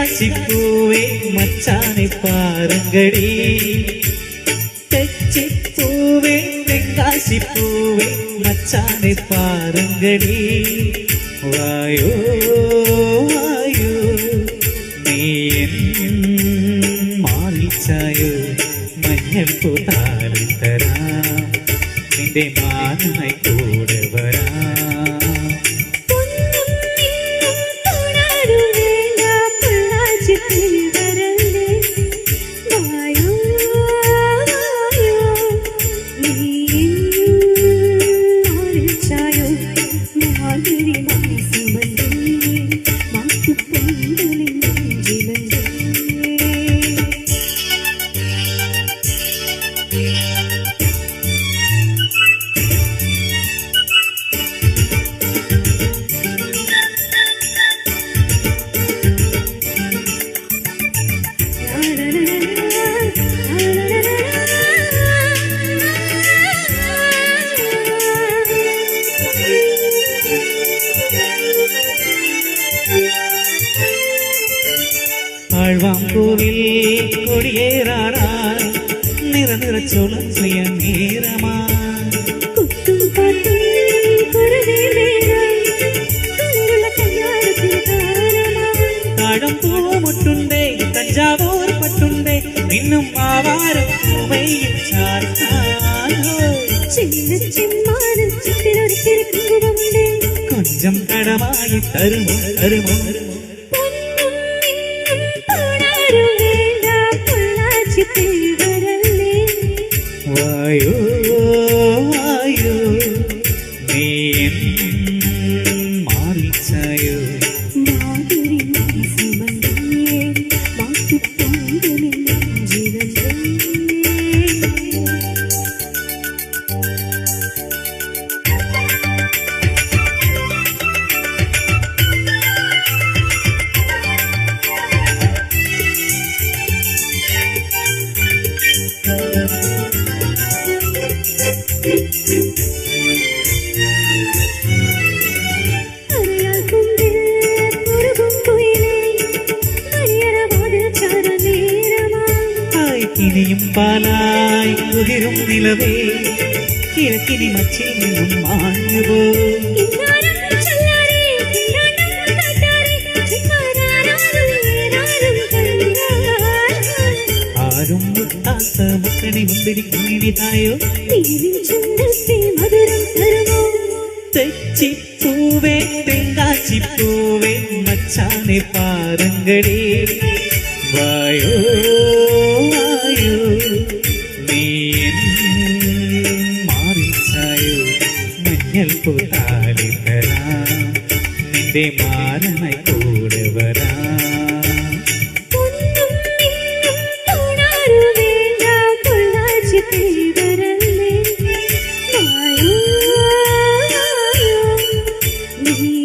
തെങ്കാശിപ്പൂവേ മച്ചാനെ പാരങ്കടി തെച്ചിപ്പൂവേ തെങ്കാശിപ്പൂവേ മച്ചാനെ പാരങ്കടി വായോ വായോ നീ മാറിച്ചായോ മഞ്ഞൾ പൂത്താലിത്തരാം നിന്റെ മാനായി കൂടെ വരാം ആഴ്വാമ്പൂവിൽ കൊടിയേറാറായി നിറനിറച്ചോളം സ്വയം നേരമായി താഴമ്പൂമുട്ടുണ്ടേ തഞ്ചാവൂർ പട്ടുണ്ടേ ഇന്നും ആവാരം കൊഞ്ചം കടമായി തരുമോ തരുമോ വായോ വായോ നീ മാറിച്ചായോ ഇനിയും പാലായി കുതിരും നിലവേ കിഴക്കിനി മച്ചിൽ നിന്നും മാഞ്ഞുപോ ആരും മുട്ടാത്ത മുക്കണി മുമ്പിൽ കുഞ്ഞിതായോ തെച്ചിപ്പൂവേ തെങ്കാശിപ്പൂവേ മച്ചാനെ പാരങ്കടി വായോ വായോ നീ മാറിച്ചായോ മഞ്ഞൾ പൂത്താലിത്തരാം നിന്റെ മാനായി കൂടെ വരാം നീ